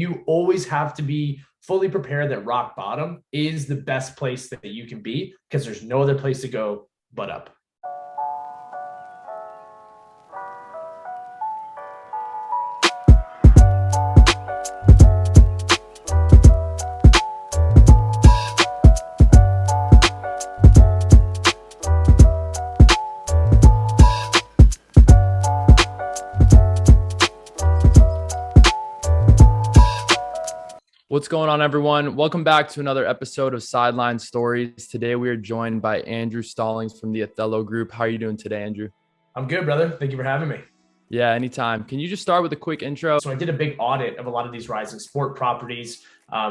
You always have to be fully prepared that rock bottom is the best place that you can be, because there's no other place to go but up. What's going on, everyone? Welcome back to another episode of Sideline Stories. Today, we are joined by Andrew Stallings from the Athelo group. How are you doing today, Andrew? I'm good, brother. Thank you for having me. Yeah, anytime. Can you just start with a quick intro? So I did a big audit of a lot of these rising sport properties,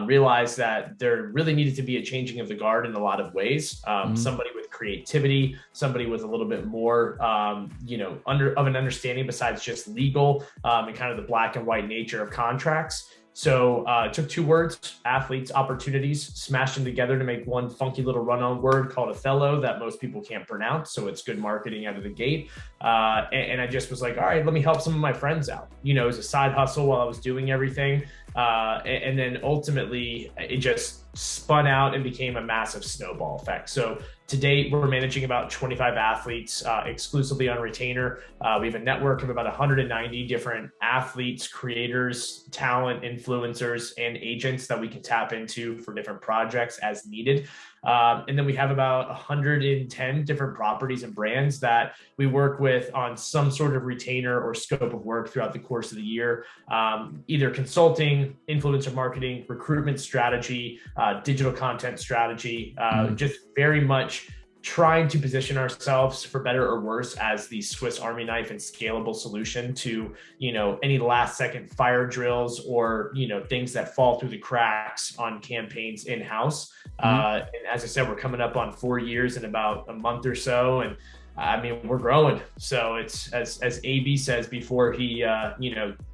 realized that there really needed to be a changing of the guard in a lot of ways. Somebody with creativity, somebody with a little bit more, of an understanding besides just legal and kind of the black and white nature of contracts. So it took two words, athletes, opportunities, smashed them together to make one funky little run-on word called Athelo that most people can't pronounce. So it's good marketing out of the gate. And I just was like, all right, let me help some of my friends out. It was a side hustle while I was doing everything. And then ultimately it just spun out and became a massive snowball effect. So to date, we're managing about 25 athletes exclusively on retainer. We have a network of about 190 different athletes, creators, talent, influencers, and agents that we can tap into for different projects as needed. And then we have about 110 different properties and brands that we work with on some sort of retainer or scope of work throughout the course of the year, either consulting, influencer marketing, recruitment strategy, digital content strategy, just very much trying to position ourselves for better or worse as the Swiss Army knife and scalable solution to, any last second fire drills or, things that fall through the cracks on campaigns in-house. And as I said, we're coming up on 4 years in about a month or so. And we're growing. So it's as AB says before he,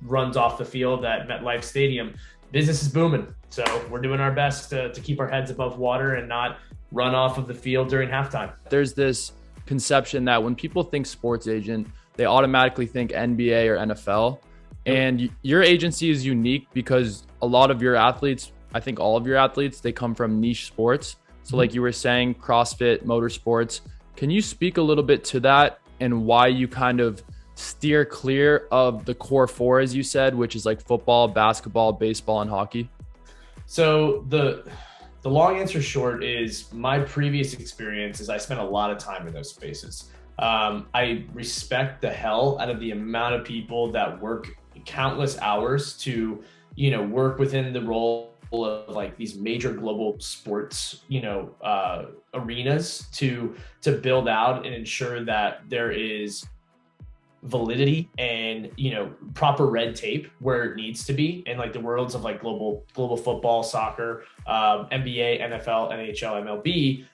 runs off the field at MetLife Stadium, business is booming. So we're doing our best to keep our heads above water and not run off of the field during halftime. There's this conception that when people think sports agent, they automatically think NBA or NFL. And your agency is unique because a lot of your athletes, I think all of your athletes, they come from niche sports. So like you were saying, CrossFit, motorsports. Can you speak a little bit to that and why you kind of steer clear of the core four, as you said, which is like football, basketball, baseball, and hockey? So the long answer short is my previous experience is I spent a lot of time in those spaces. I respect the hell out of the amount of people that work countless hours to, work within the role of like these major global sports, arenas to build out and ensure that there is validity and proper red tape where it needs to be in like the worlds of like global football, soccer, NBA, NFL, NHL, MLB.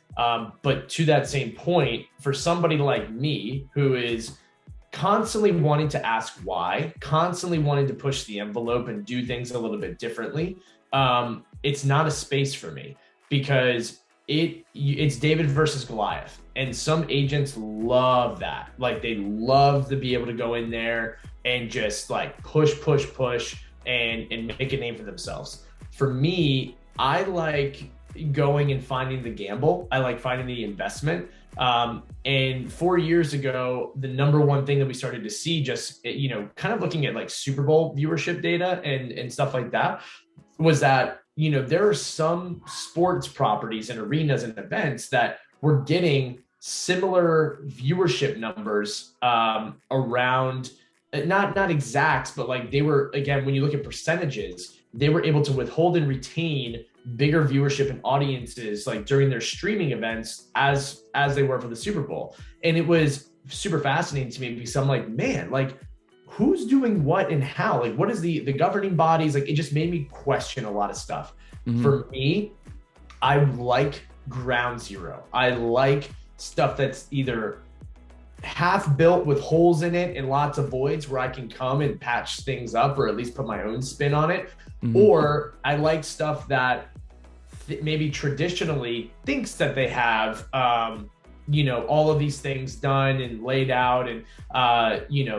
But to that same point, for somebody like me who is constantly wanting to ask why, constantly wanting to push the envelope and do things a little bit differently, it's not a space for me because it's David versus Goliath. And some agents love that. Like they love to be able to go in there and just like push and make a name for themselves. For me, I like going and finding the gamble. I like finding the investment. And 4 years ago, the number one thing that we started to see just, kind of looking at like Super Bowl viewership data and stuff like that was that, there are some sports properties and arenas and events that were getting similar viewership numbers around, not exacts, but like they were, again, when you look at percentages, they were able to withhold and retain bigger viewership and audiences like during their streaming events as they were for the Super Bowl. And it was super fascinating to me because I'm like, man, like who's doing what and how? Like what is the governing bodies? Like it just made me question a lot of stuff. For me, I like ground zero. I like stuff that's either half built with holes in it and lots of voids where I can come and patch things up or at least put my own spin on it. Or I like stuff that maybe traditionally thinks that they have, all of these things done and laid out, and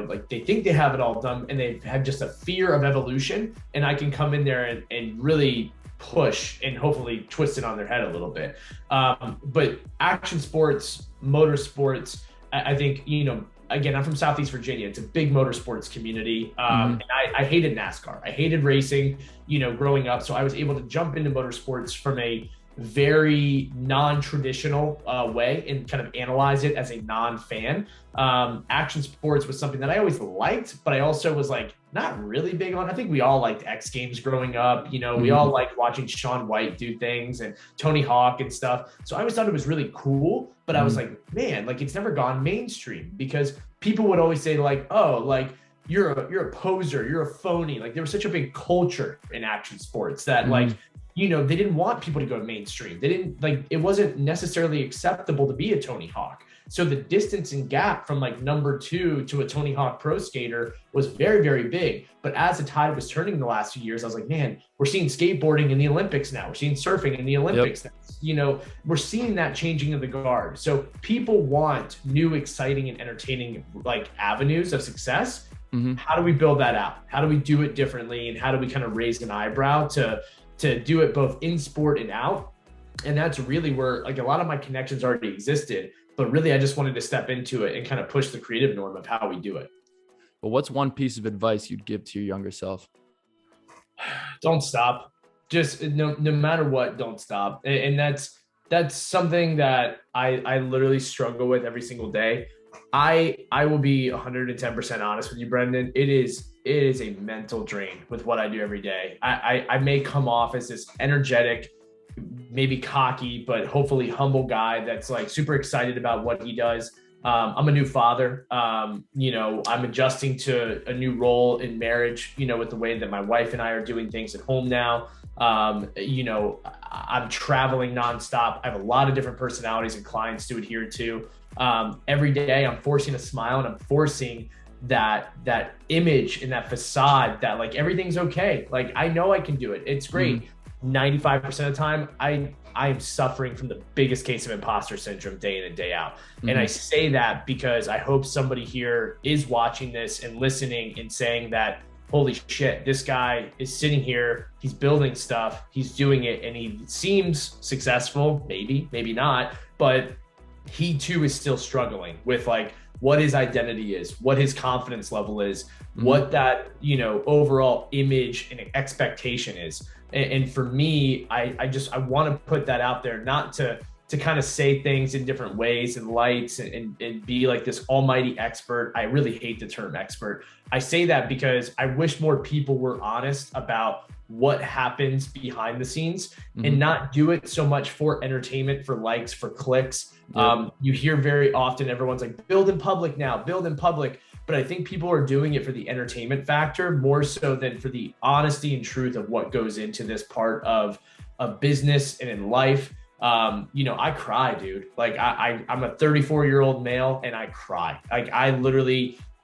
like they think they have it all done, and they have just a fear of evolution, and I can come in there and really push and hopefully twist it on their head a little bit. But action sports, motorsports, I think, again, I'm from Southeast Virginia. It's a big motorsports community. And I hated NASCAR. I hated racing, growing up. So I was able to jump into motorsports from a very non-traditional way and kind of analyze it as a non-fan. Action sports was something that I always liked, but I also was like not really big on. I think we all liked X Games growing up. We all liked watching Shaun White do things and Tony Hawk and stuff. So I always thought it was really cool, but I was like, man, like it's never gone mainstream, because people would always say like, oh, like you're a poser, you're a phony. Like there was such a big culture in action sports that like, they didn't want people to go mainstream. They didn't like, it wasn't necessarily acceptable to be a Tony Hawk. So the distance and gap from like number 2 to a Tony Hawk pro skater was very, very big. But as the tide was turning in the last few years, I was like, man, we're seeing skateboarding in the Olympics now. We're seeing surfing in the Olympics now. We're seeing that changing of the guard. So people want new, exciting, and entertaining like avenues of success. How do we build that out? How do we do it differently? And how do we kind of raise an eyebrow to do it both in sport and out? And that's really where like a lot of my connections already existed, but really I just wanted to step into it and kind of push the creative norm of how we do it. But what's one piece of advice you'd give to your younger self? Don't stop. Just no matter what, don't stop. And that's something that I literally struggle with every single day. I will be 110% honest with you, Brendan. It is a mental drain with what I do every day. I may come off as this energetic, maybe cocky, but hopefully humble guy that's like super excited about what he does. I'm a new father. I'm adjusting to a new role in marriage, with the way that my wife and I are doing things at home now. I'm traveling nonstop. I have a lot of different personalities and clients to adhere to. Every day I'm forcing a smile, and I'm forcing that image and that facade that like everything's okay. Like I know I can do it. It's great. 95% of the time I am suffering from the biggest case of imposter syndrome day in and day out. And I say that because I hope somebody here is watching this and listening and saying that, holy shit, this guy is sitting here, he's building stuff, he's doing it, and he seems successful, maybe not, but he too is still struggling with like what his identity is, what his confidence level is, what that, overall image and expectation is. And for me, I want to put that out there, not to kind of say things in different ways and lights and be like this almighty expert. I really hate the term expert. I say that because I wish more people were honest about what happens behind the scenes and not do it so much for entertainment, for likes, for clicks. You hear very often, everyone's like, build in public now, build in public. But I think people are doing it for the entertainment factor more so than for the honesty and truth of what goes into this part of business and in life. I cry, dude. Like I'm a 34-year-old male and I cry. Like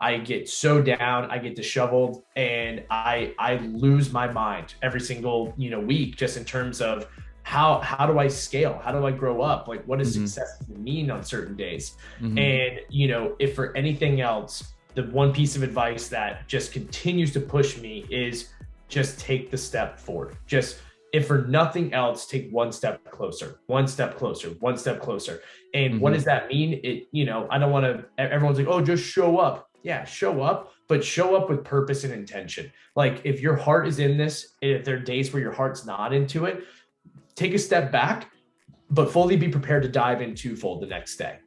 I get so down, I get disheveled, and I lose my mind every single, week, just in terms of how do I scale? How do I grow up? Like what does success mean on certain days? And, if for anything else, the one piece of advice that just continues to push me is just take the step forward. Just, if for nothing else, take one step closer, one step closer, one step closer. And what does that mean? I don't want to, everyone's like, oh, just show up. Yeah, show up, but show up with purpose and intention. Like if your heart is in this, if there are days where your heart's not into it, take a step back, but fully be prepared to dive in twofold the next day.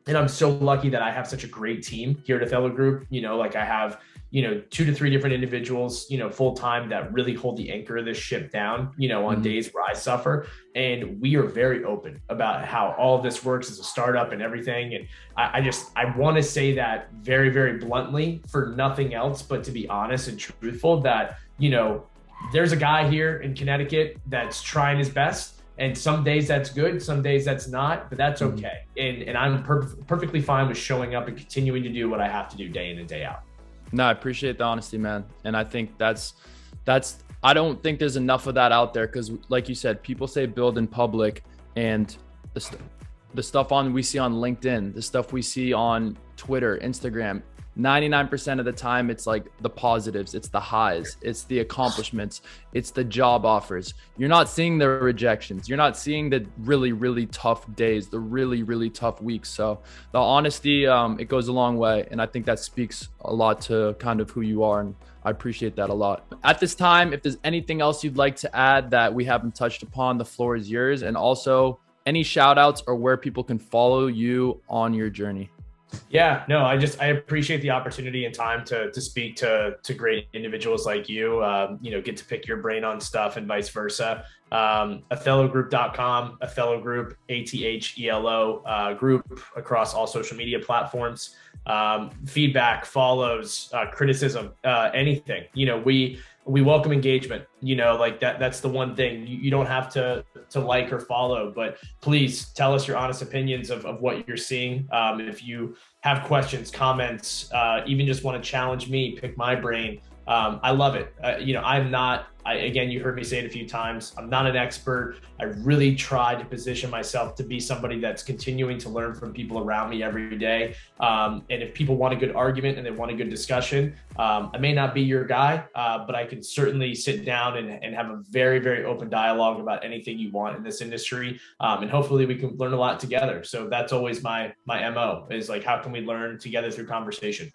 And I'm so lucky that I have such a great team here at Athelo Group. Like I have, 2 to 3 different individuals, full time that really hold the anchor of this ship down, on days where I suffer. And we are very open about how all of this works as a startup and everything. And I want to say that very, very bluntly for nothing else, but to be honest and truthful that, there's a guy here in Connecticut that's trying his best. And some days that's good, some days that's not, but that's okay. And I'm perfectly fine with showing up and continuing to do what I have to do day in and day out. No, I appreciate the honesty, man. And I think that's, I don't think there's enough of that out there. Cause like you said, people say build in public, and the stuff we see on LinkedIn, the stuff we see on Twitter, Instagram, 99% of the time, it's like the positives, it's the highs, it's the accomplishments, it's the job offers. You're not seeing the rejections. You're not seeing the really, really tough days, the really, really tough weeks. So the honesty, it goes a long way. And I think that speaks a lot to kind of who you are. And I appreciate that a lot. At this time, if there's anything else you'd like to add that we haven't touched upon, the floor is yours. And also any shout outs or where people can follow you on your journey. Yeah, no, I appreciate the opportunity and time to speak to great individuals like you, get to pick your brain on stuff and vice versa. AtheloGroup.com, Athelo Group, ATHELO group across all social media platforms. Feedback, follows, criticism, anything, we welcome engagement, like that's the one thing. You don't have to like or follow, but please tell us your honest opinions of what you're seeing. If you have questions, comments, even just want to challenge me, pick my brain. I love it. Again, you heard me say it a few times. I'm not an expert. I really try to position myself to be somebody that's continuing to learn from people around me every day. And if people want a good argument and they want a good discussion, I may not be your guy, but I can certainly sit down and have a very, very open dialogue about anything you want in this industry. And hopefully we can learn a lot together. So that's always my MO, is like, how can we learn together through conversation?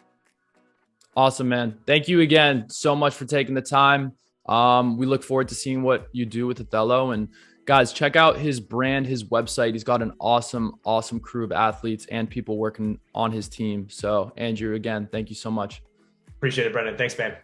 Awesome, man. Thank you again so much for taking the time. We look forward to seeing what you do with Athelo. And guys, check out his brand, his website. He's got an awesome crew of athletes and people working on his team. So Andrew, again, thank you so much. Appreciate it, Brendan. Thanks, man.